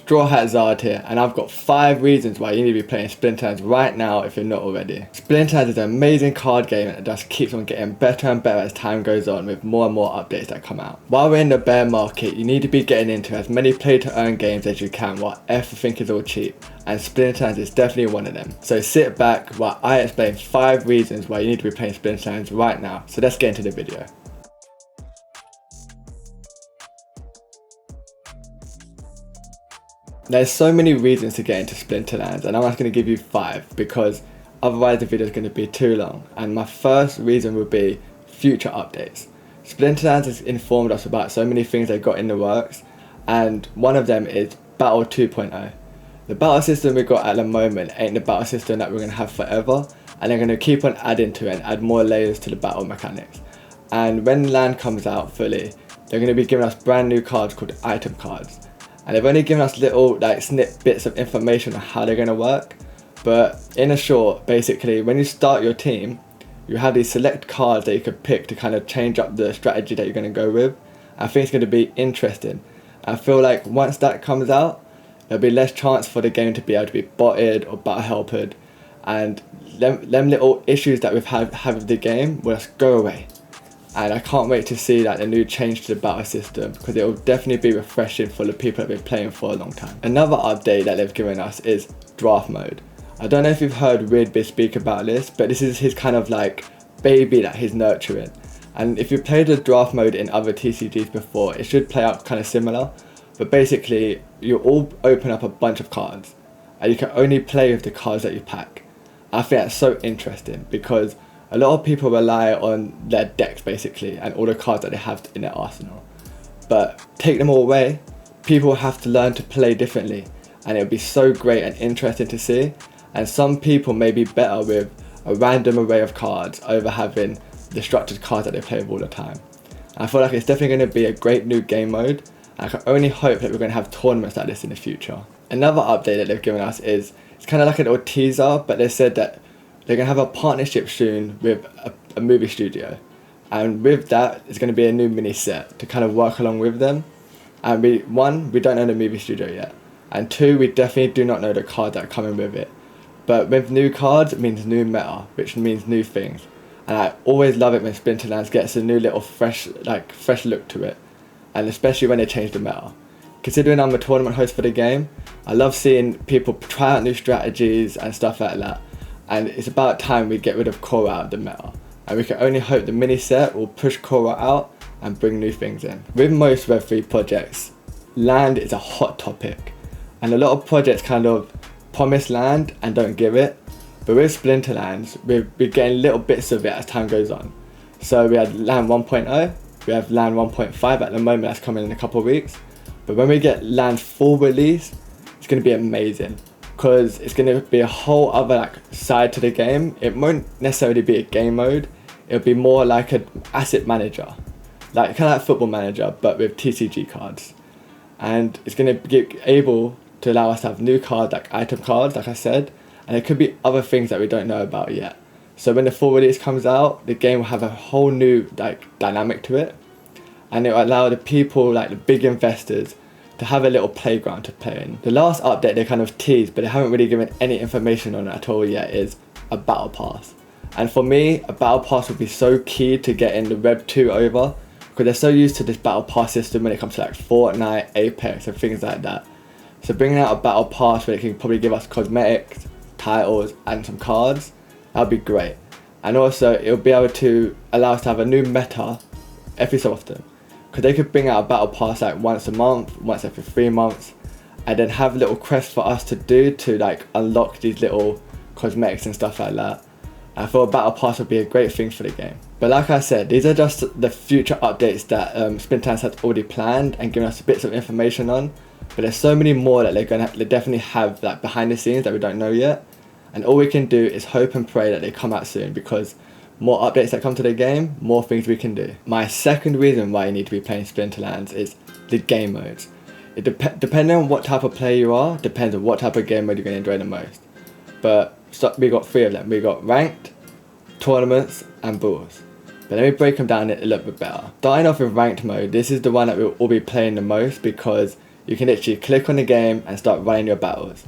Straw Hat Zard here, and I've got 5 reasons why you need to be playing Splinterlands right now if you're not already. Splinterlands is an amazing card game that just keeps on getting better and better as time goes on with more and more updates that come out. While we're in the bear market, you need to be getting into as many play to earn games as you can while everything is all cheap, and Splinterlands is definitely one of them. So sit back while I explain 5 reasons why you need to be playing Splinterlands right now. So let's get into the video. There's so many reasons to get into Splinterlands, and I'm just going to give you 5 because otherwise the video is going to be too long. And my first reason would be future updates. Splinterlands has informed us about so many things they've got in the works, and one of them is Battle 2.0. The battle system we've got at the moment ain't the battle system that we're going to have forever, and they're going to keep on adding to it and add more layers to the battle mechanics. And when Land comes out fully, they're going to be giving us brand new cards called item cards. And they've only given us little snip bits of information on how they're going to work. But in a short, basically, when you start your team, you have these select cards that you can pick to kind of change up the strategy that you're going to go with. I think it's going to be interesting. I feel like once that comes out, there'll be less chance for the game to be able to be botted or battle helped. And them little issues that we've had with the game will just go away. And I can't wait to see the new change to the battle system because it will definitely be refreshing for the people that have been playing for a long time. Another update that they've given us is draft mode. I don't know if you've heard Weirdbeard speak about this, but this is his kind of baby that he's nurturing. And if you played the draft mode in other TCGs before, it should play out kind of similar. But basically, you all open up a bunch of cards and you can only play with the cards that you pack. I think that's so interesting because a lot of people rely on their decks basically and all the cards that they have in their arsenal. But take them all away, people have to learn to play differently, and it'll be so great and interesting to see. And some people may be better with a random array of cards over having the structured cards that they play with all the time. And I feel like it's definitely going to be a great new game mode, and I can only hope that we're going to have tournaments like this in the future. Another update that they've given us is, it's kind of like a little teaser, but they said that they're going to have a partnership soon with a movie studio, and with that it's going to be a new mini set to kind of work along with them. And we don't know the movie studio yet, and 2, we definitely do not know the cards that are coming with it. But with new cards, it means new meta, which means new things, and I always love it when Splinterlands gets a new little fresh look to it, and especially when they change the meta. Considering I'm a tournament host for the game, I love seeing people try out new strategies and stuff like that. And it's about time we get rid of Korra out of the meta. And we can only hope the mini set will push Korra out and bring new things in. With most Web3 projects, land is a hot topic. And a lot of projects kind of promise land and don't give it. But with Splinterlands, we're getting little bits of it as time goes on. So we had land 1.0, we have land 1.5 at the moment, that's coming in a couple of weeks. But when we get land full release, it's going to be amazing. Because it's going to be a whole other side to the game. It won't necessarily be a game mode, it'll be more like an asset manager, kind of like Football Manager but with TCG cards. And it's going to be able to allow us to have new cards, like item cards, like I said, and it could be other things that we don't know about yet. So when the full release comes out, the game will have a whole new dynamic to it, and it will allow the people, the big investors, to have a little playground to play in. The last update they kind of teased, but they haven't really given any information on it at all yet, is a battle pass. And for me, a battle pass would be so key to getting the Web 2 over, because they're so used to this battle pass system when it comes to Fortnite, Apex and things like that. So bringing out a battle pass where it can probably give us cosmetics, titles and some cards, that would be great. And also it'll be able to allow us to have a new meta every so often. Because they could bring out a battle pass once a month, once every 3 months, and then have little quests for us to do to unlock these little cosmetics and stuff like that. I thought a battle pass would be a great thing for the game. But like I said, these are just the future updates that Splinterlands has already planned and given us bits of information on. But there's so many more that they definitely have behind the scenes that we don't know yet. And all we can do is hope and pray that they come out soon, because more updates that come to the game, more things we can do. My second reason why you need to be playing Splinterlands is the game modes. Depending on what type of player you are, depends on what type of game mode you're going to enjoy the most. But we got 3 of them. We got ranked, tournaments and bulls. But let me break them down a little bit better. Starting off with ranked mode, this is the one that we'll all be playing the most because you can literally click on the game and start running your battles.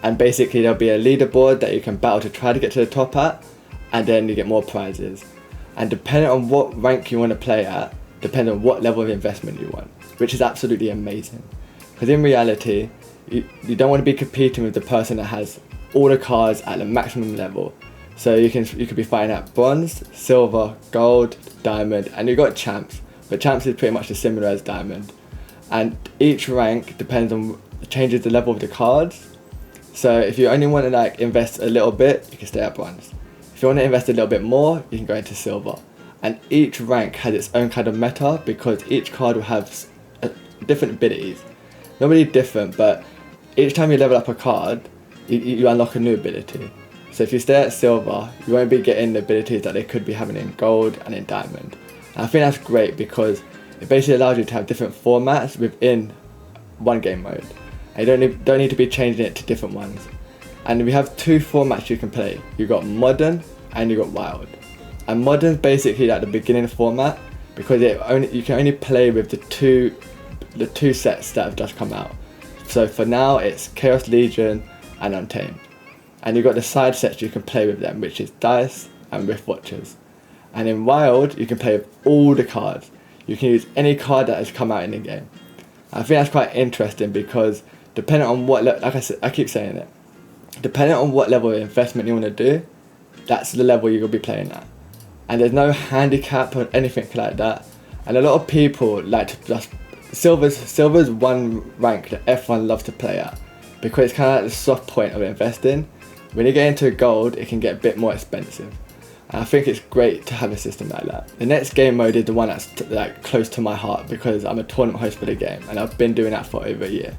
And basically there'll be a leaderboard that you can battle to try to get to the top at, and then you get more prizes. And depending on what rank you want to play at, depends on what level of investment you want, which is absolutely amazing. Because in reality, you don't want to be competing with the person that has all the cards at the maximum level. So you could be fighting at bronze, silver, gold, diamond, and you've got champs. But champs is pretty much as similar as diamond. And each rank depends on changes the level of the cards. So if you only want to like invest a little bit, you can stay at bronze. If you want to invest a little bit more, you can go into silver. And each rank has its own kind of meta because each card will have different abilities. Not really different, but each time you level up a card, you unlock a new ability. So if you stay at silver, you won't be getting the abilities that they could be having in gold and in diamond. And I think that's great because it basically allows you to have different formats within one game mode. And you don't need to be changing it to different ones. And we have two formats you can play. You've got modern and you've got wild. And modern is basically like the beginning format because you can only play with the two sets that have just come out. So for now it's Chaos Legion and Untamed. And you've got the side sets you can play with them, which is Dice and Rift Watchers. And in Wild, you can play with all the cards. You can use any card that has come out in the game. I think that's quite interesting because depending on what, like I said, I keep saying it, depending on what level of investment you want to do, that's the level you're going to be playing at. And there's no handicap or anything like that. And a lot of people like to just, Silver's one rank that everyone loves to play at because it's kind of like the soft point of investing. When you get into gold, it can get a bit more expensive. And I think it's great to have a system like that. The next game mode is the one that's like close to my heart because I'm a tournament host for the game and I've been doing that for over a year.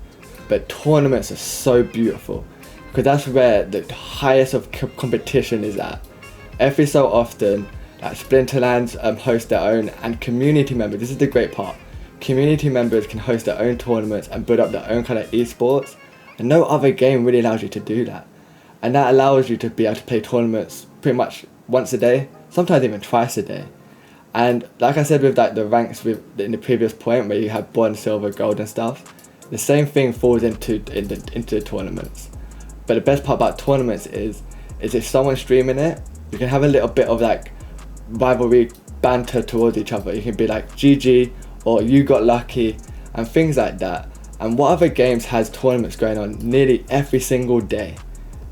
But tournaments are so beautiful because that's where the highest of competition is at. Every so often, like Splinterlands host their own, and community members, this is the great part, community members can host their own tournaments and build up their own kind of esports, and no other game really allows you to do that. And that allows you to be able to play tournaments pretty much once a day, sometimes even twice a day. And like I said with like the ranks in the previous point where you have bronze, silver, gold and stuff, the same thing falls into tournaments. But the best part about tournaments is if someone's streaming it, you can have a little bit of like rivalry banter towards each other. You can be like GG or you got lucky and things like that. And what other games has tournaments going on nearly every single day?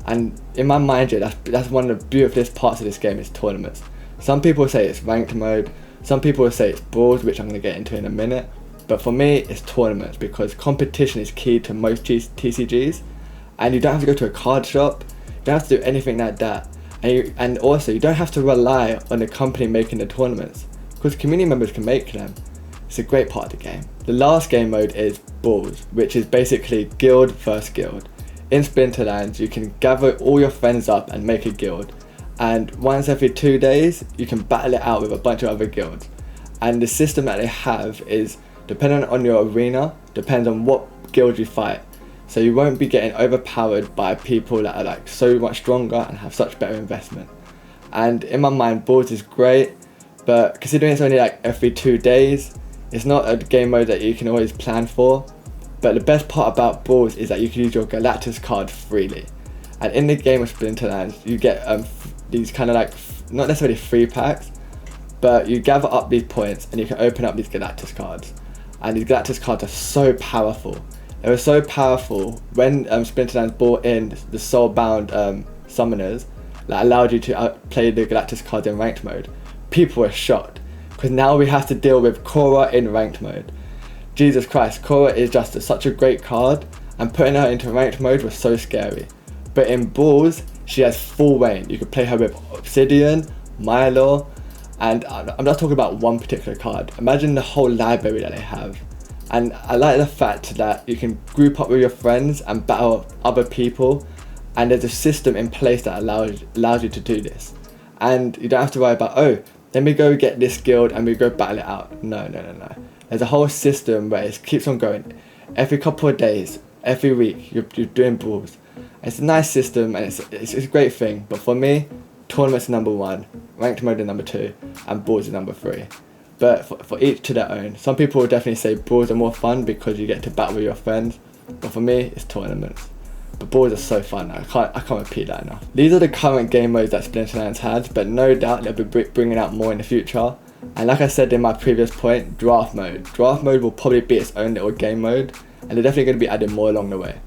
And in my mind, that's one of the beautifulest parts of this game is tournaments. Some people say it's ranked mode, some people say it's brawls, which I'm going to get into in a minute. But for me, it's tournaments because competition is key to most TCGs. And you don't have to go to a card shop, you don't have to do anything like that. And also, you don't have to rely on the company making the tournaments because community members can make them. It's a great part of the game. The last game mode is Brawls, which is basically guild versus guild. In Splinterlands, you can gather all your friends up and make a guild. And once every 2 days, you can battle it out with a bunch of other guilds. And the system that they have is, depending on your arena, depends on what guild you fight. So you won't be getting overpowered by people that are like so much stronger and have such better investment. And in my mind, Brawls is great, but considering it's only like every 2 days, it's not a game mode that you can always plan for. But the best part about Brawls is that you can use your Galactus card freely. And in the game of Splinterlands, you get these kind of like, not necessarily free packs, but you gather up these points and you can open up these Galactus cards. And these Galactus cards are so powerful. They were so powerful when Splinterlands brought in the soulbound summoners that allowed you to play the Galactus cards in ranked mode. People were shocked because now we have to deal with Korra in ranked mode. Jesus Christ, Korra is just such a great card, and putting her into ranked mode was so scary. But in Brawls, she has full reign. You can play her with Obsidian, Milo, and I'm not talking about one particular card. Imagine the whole library that they have. And I like the fact that you can group up with your friends and battle other people, and there's a system in place that allows you to do this. And you don't have to worry about, oh, let me go get this guild and we go battle it out. No. There's a whole system where it keeps on going. Every couple of days, every week, you're doing Brawls. It's a nice system and it's a great thing. But for me, tournaments are number 1, ranked mode is number 2, and Brawls is number 3. but for each to their own. Some people will definitely say brawls are more fun because you get to battle with your friends, but for me it's tournaments. But brawls are so fun, I can't repeat that enough. These are the current game modes that Splinterlands has, but no doubt they'll be bringing out more in the future. And like I said in my previous point, draft mode will probably be its own little game mode, and they're definitely going to be adding more along the way.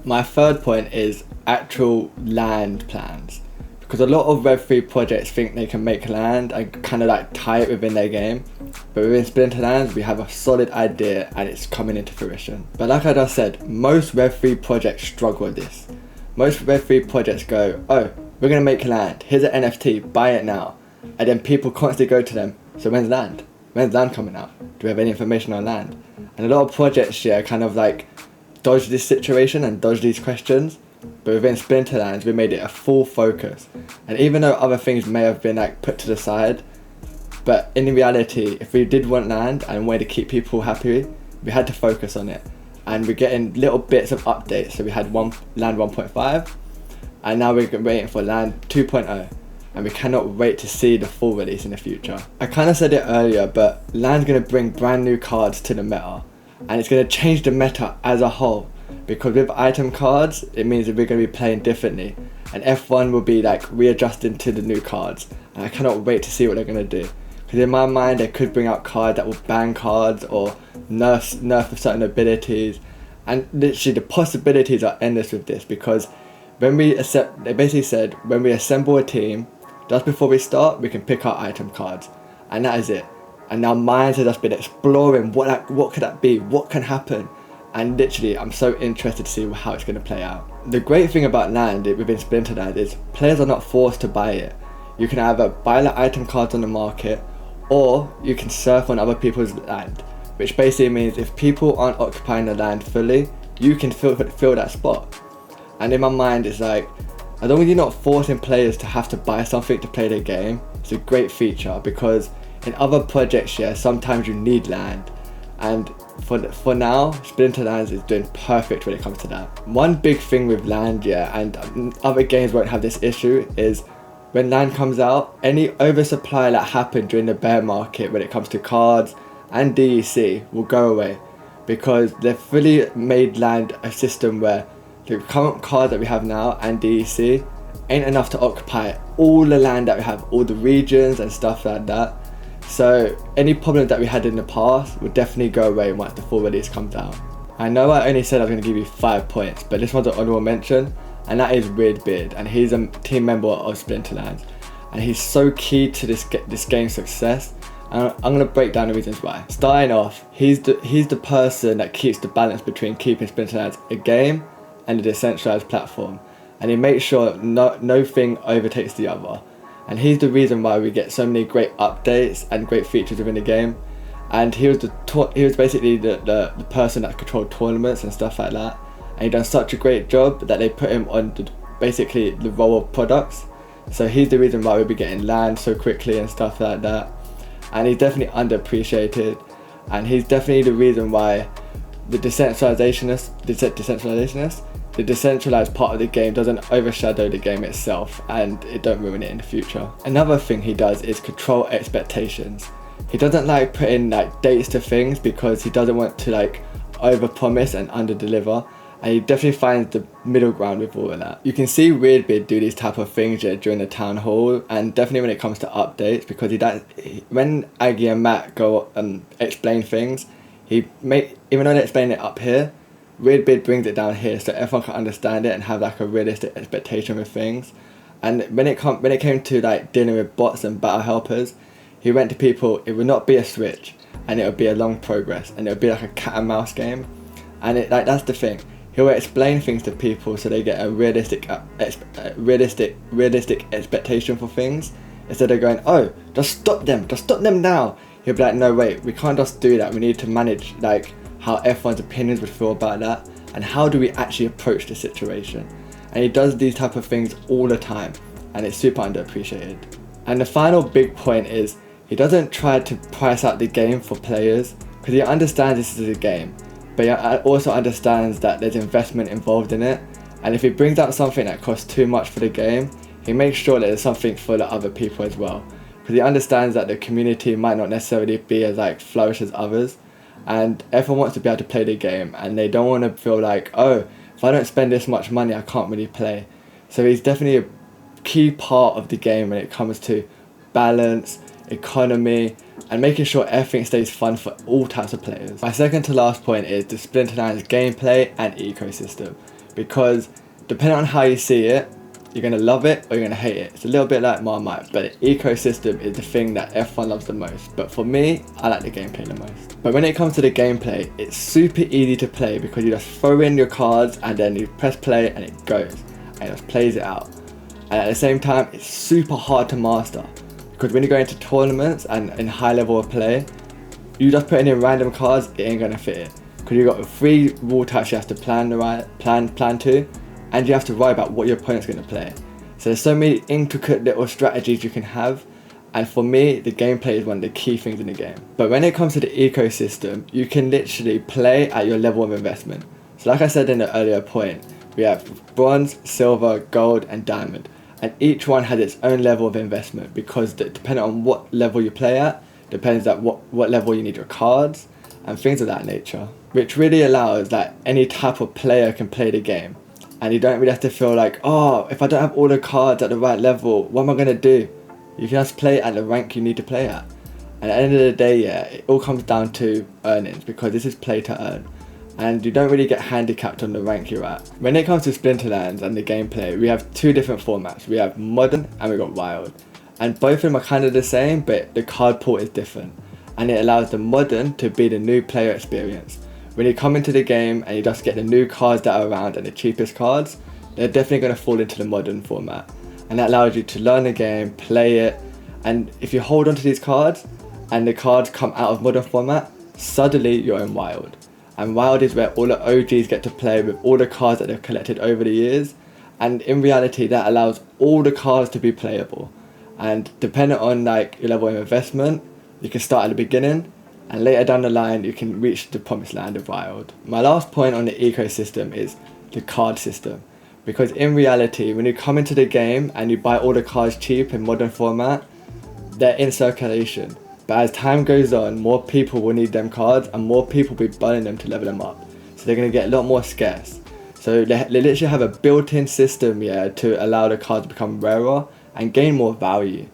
My third point is actual land plans, because a lot of Web3 projects think they can make land and kind of like tie it within their game, but within Splinterlands we have a solid idea and it's coming into fruition. But like I just said, most Web3 projects struggle with this. Most Web3 projects go, oh, we're going to make land, here's an NFT, buy it now, and then people constantly go to them, so when's land? When's land coming out? Do we have any information on land? And a lot of projects here kind of like dodge this situation and dodge these questions, but within Splinterlands we made it a full focus. And even though other things may have been like put to the side, but in reality if we did want land and wanted to keep people happy, we had to focus on it. And we're getting little bits of updates. So we had land 1.5 and now we're waiting for land 2.0, and we cannot wait to see the full release in the future. I kind of said it earlier, but land's going to bring brand new cards to the meta, and it's going to change the meta as a whole, because with item cards it means that we're going to be playing differently, and F1 will be like readjusting to the new cards, and I cannot wait to see what they're going to do, because in my mind they could bring out cards that will ban cards or nerf certain abilities, and literally the possibilities are endless with this, because they basically said when we assemble a team, just before we start we can pick our item cards, and that is it. And now minds have just been exploring what could that be, what can happen, and literally I'm so interested to see how it's going to play out. The great thing about land within Splinterlands is players are not forced to buy it. You can either buy the item cards on the market, or you can surf on other people's land, which basically means if people aren't occupying the land fully, you can fill that spot. And in my mind it's like, as long as you're not forcing players to have to buy something to play their game, it's a great feature, because in other projects, yeah, sometimes you need land, and for now, Splinterlands is doing perfect when it comes to that. One big thing with land, yeah, and other games won't have this issue, is when land comes out, any oversupply that happened during the bear market when it comes to cards and DEC will go away, because they've fully made land a system where the current cards that we have now and DEC ain't enough to occupy all the land that we have, all the regions and stuff like that. So any problems that we had in the past will definitely go away once the full release comes out. I know I only said I was going to give you 5 points, but this one's an honorable mention, and that is Weirdbeard, and he's a team member of Splinterlands, and he's so key to this game's success. And I'm going to break down the reasons why. Starting off, he's the person that keeps the balance between keeping Splinterlands a game and a decentralized platform, and he makes sure no thing overtakes the other. And he's the reason why we get so many great updates and great features within the game. And he was basically the person that controlled tournaments and stuff like that, and he done such a great job that they put him on basically the role of products. So he's the reason why we'll be getting land so quickly and stuff like that, and he's definitely underappreciated, and he's definitely the reason why the decentralized part of the game doesn't overshadow the game itself, and it don't ruin it in the future. Another thing he does is control expectations. He doesn't like putting like dates to things, because he doesn't want to like overpromise and underdeliver, and he definitely finds the middle ground with all of that. You can see Weirdbeard do these type of things during the town hall, and definitely when it comes to updates, because when Aggie and Matt go and explain things, even though they explain it up here, Weirdbeard brings it down here so everyone can understand it and have like a realistic expectation with things. And when it came to like dealing with bots and battle helpers, he went to people, it would not be a switch, and it would be a long progress, and it would be like a cat and mouse game. And that's the thing, he will explain things to people so they get a realistic expectation for things, instead of going, oh, just stop them now. He'll be like, no wait, we can't just do that, we need to manage like how everyone's opinions would feel about that, and how do we actually approach the situation. And he does these type of things all the time, and it's super underappreciated. And the final big point is, he doesn't try to price out the game for players, because he understands this is a game, but he also understands that there's investment involved in it, and if he brings out something that costs too much for the game, he makes sure that there's something for the other people as well. because he understands that the community might not necessarily be as like flourish as others, and everyone wants to be able to play the game, and they don't want to feel like, oh, if I don't spend this much money I can't really play. So he's definitely a key part of the game when it comes to balance, economy, and making sure everything stays fun for all types of players. My second to last point is the Splinterlands gameplay and ecosystem, because depending on how you see it, you're going to love it or you're going to hate it. It's a little bit like Marmite, but the ecosystem is the thing that everyone loves the most. But for me, I like the gameplay the most. But when it comes to the gameplay, it's super easy to play because you just throw in your cards and then you press play and it goes. And it just plays it out. And at the same time, it's super hard to master. Because when you go into tournaments and in high level of play, you just put in random cards, it ain't going to fit it. Because you've got 3 rule types you have to plan to, and you have to worry about what your opponent's going to play. So there's so many intricate little strategies you can have, and for me, the gameplay is one of the key things in the game. But when it comes to the ecosystem, you can literally play at your level of investment. So like I said in the earlier point, we have bronze, silver, gold, and diamond. And each one has its own level of investment, because depending on what level you play at, depends at what level you need your cards, and things of that nature. Which really allows that any type of player can play the game. And you don't really have to feel like, oh, if I don't have all the cards at the right level, what am I going to do? You can just play at the rank you need to play at. And at the end of the day, yeah, it all comes down to earnings, because this is play to earn. And you don't really get handicapped on the rank you're at. When it comes to Splinterlands and the gameplay, we have 2 different formats. We have modern and we got wild. And both of them are kind of the same, but the card pool is different. And it allows the modern to be the new player experience. When you come into the game and you just get the new cards that are around and the cheapest cards, they're definitely going to fall into the modern format. And that allows you to learn the game, play it, and if you hold on to these cards and the cards come out of modern format, suddenly you're in wild. And wild is where all the OGs get to play with all the cards that they've collected over the years, and in reality that allows all the cards to be playable. And depending on like your level of investment, you can start at the beginning, and later down the line you can reach the promised land of wild. My last point on the ecosystem is the card system, because in reality when you come into the game and you buy all the cards cheap in modern format, they're in circulation, but as time goes on, more people will need them cards and more people will be buying them to level them up, so they're going to get a lot more scarce. So they literally have a built-in system, yeah, to allow the cards to become rarer and gain more value.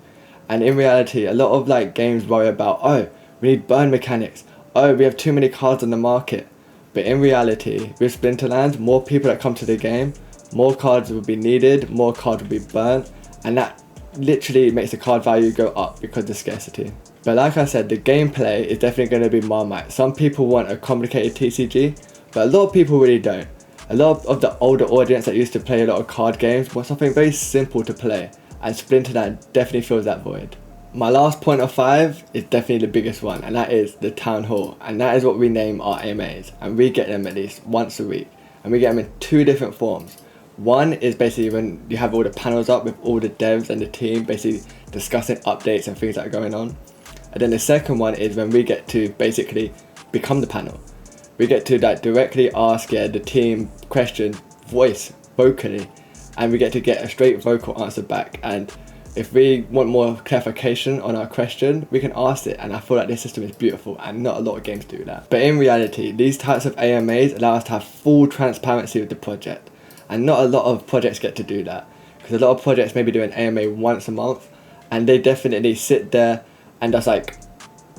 And in reality, a lot of like games worry about, oh, we need burn mechanics, oh, we have too many cards on the market. But in reality, with Splinterlands, more people that come to the game, more cards will be needed, more cards will be burned, and that literally makes the card value go up because of the scarcity. But like I said, the gameplay is definitely going to be Marmite. Some people want a complicated TCG, but a lot of people really don't. A lot of the older audience that used to play a lot of card games want something very simple to play, and Splinterlands definitely fills that void. My last point of 5 is definitely the biggest one, and that is the Town Hall, and that is what we name our AMAs, and we get them at least once a week, and we get them in 2 different forms. One is basically when you have all the panels up with all the devs and the team basically discussing updates and things that are going on. And then the second one is when we get to basically become the panel. We get to like directly ask the team questions vocally, and we get to get a straight vocal answer back. And if we want more clarification on our question, we can ask it, and I feel like this system is beautiful and not a lot of games do that. But in reality, these types of AMAs allow us to have full transparency with the project, and not a lot of projects get to do that, because a lot of projects maybe do an AMA once a month, and they definitely sit there and just like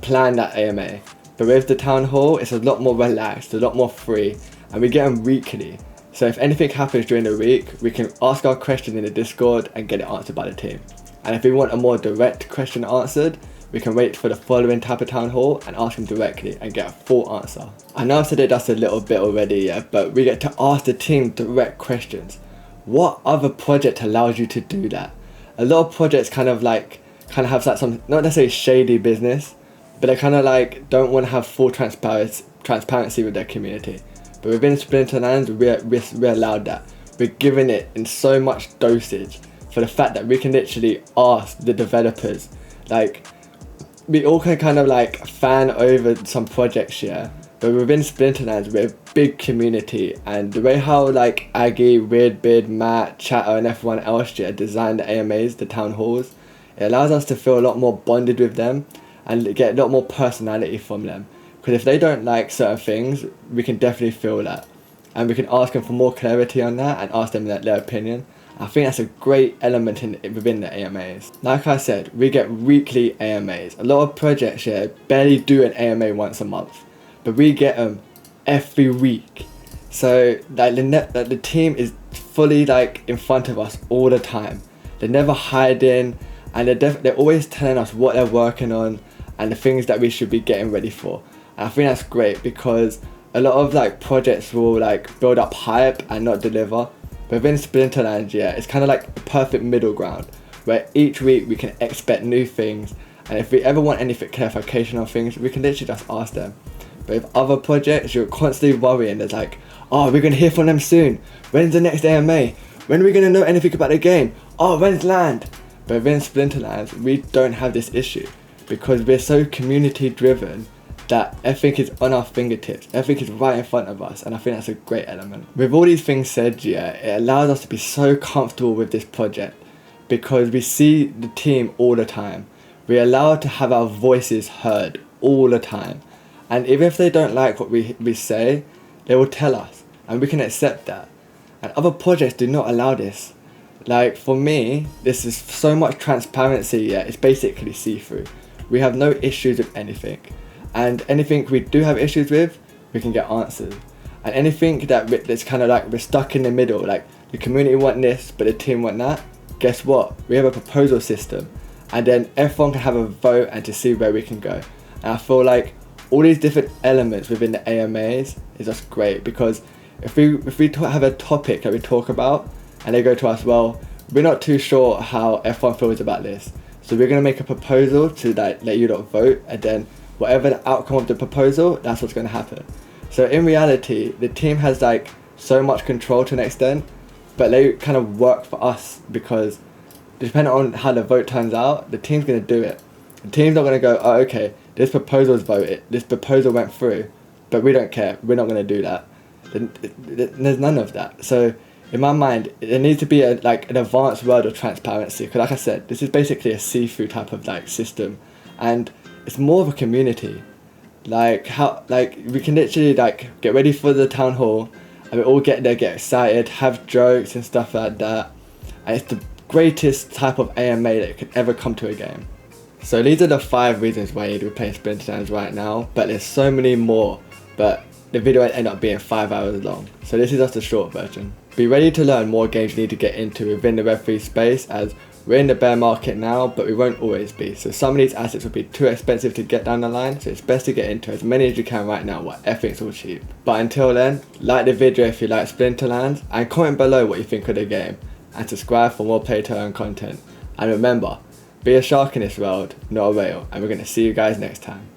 plan that AMA. But with the Town Hall, it's a lot more relaxed, a lot more free, and we get them weekly. So if anything happens during the week, we can ask our question in the Discord and get it answered by the team. And if we want a more direct question answered, we can wait for the following type of Town Hall and ask them directly and get a full answer. I know I've said it just a little bit already, yeah, but we get to ask the team direct questions. What other project allows you to do that? A lot of projects kind of have like some, not necessarily shady business, but they kind of like don't want to have full transparency with their community. But within Splinterlands, we're allowed that. We're giving it in so much dosage for the fact that we can literally ask the developers. Like, we all can kind of like fan over some projects here, but within Splinterlands, we're a big community, and the way how like Aggie, Weirdbeard, Matt, Chatter, and everyone else here designed the AMAs, the Town Halls, It allows us to feel a lot more bonded with them and get a lot more personality from them. Because if they don't like certain things, we can definitely feel that. And we can ask them for more clarity on that and ask them their opinion. I think that's a great element within the AMAs. Like I said, we get weekly AMAs. A lot of projects here barely do an AMA once a month, but we get them every week. So like the team is fully like in front of us all the time. They're never hiding, and they're always telling us what they're working on and the things that we should be getting ready for. And I think that's great because a lot of like projects will like build up hype and not deliver. But within Splinterlands, yeah, it's kind of like a perfect middle ground where each week we can expect new things, and if we ever want any clarification on things, we can literally just ask them. But with other projects, you're constantly worrying. There's like, oh, we're going to hear from them soon. When's the next AMA? When are we going to know anything about the game? Oh, when's land? But within Splinterlands, we don't have this issue because we're so community driven that everything is on our fingertips, everything is right in front of us, and I think that's a great element. With all these things said, yeah, it allows us to be so comfortable with this project because we see the team all the time. We're allowed to have our voices heard all the time, and even if they don't like what we say, they will tell us, and we can accept that. And other projects do not allow this. Like for me, this is so much transparency, yeah, it's basically see-through. We have no issues with anything. And anything we do have issues with, we can get answers. And anything that's kind of like we're stuck in the middle, like the community want this, but the team want that, guess what? We have a proposal system. And then everyone can have a vote and to see where we can go. And I feel like all these different elements within the AMAs is just great because if we have a topic that we talk about and they go to us, well, we're not too sure how everyone feels about this. So we're going to make a proposal to like let you lot vote, and then whatever the outcome of the proposal, that's what's going to happen. So in reality, the team has like so much control to an extent, but they kind of work for us because depending on how the vote turns out, the team's going to do it. The team's not going to go, oh, okay, this proposal was voted, this proposal went through, but we don't care, we're not going to do that. There's none of that. So in my mind, there needs to be an advanced world of transparency, because like I said, this is basically a see-through type of like system, and it's more of a community. Like we can literally like get ready for the town hall, and we all get there, get excited, have jokes and stuff like that, and it's the greatest type of AMA that could ever come to a game. So these are the 5 reasons why you need to be playing Splinterlands right now, but there's so many more, but the video will end up being 5 hours long, so this is just a short version. Be ready to learn more games you need to get into within the Web3 space, as we're in the bear market now, but we won't always be. So some of these assets will be too expensive to get down the line, so it's best to get into as many as you can right now while everything's all cheap. But until then, like the video if you like Splinterlands, and comment below what you think of the game, and subscribe for more play to earn content. And remember, be a shark in this world, not a whale, and we're going to see you guys next time.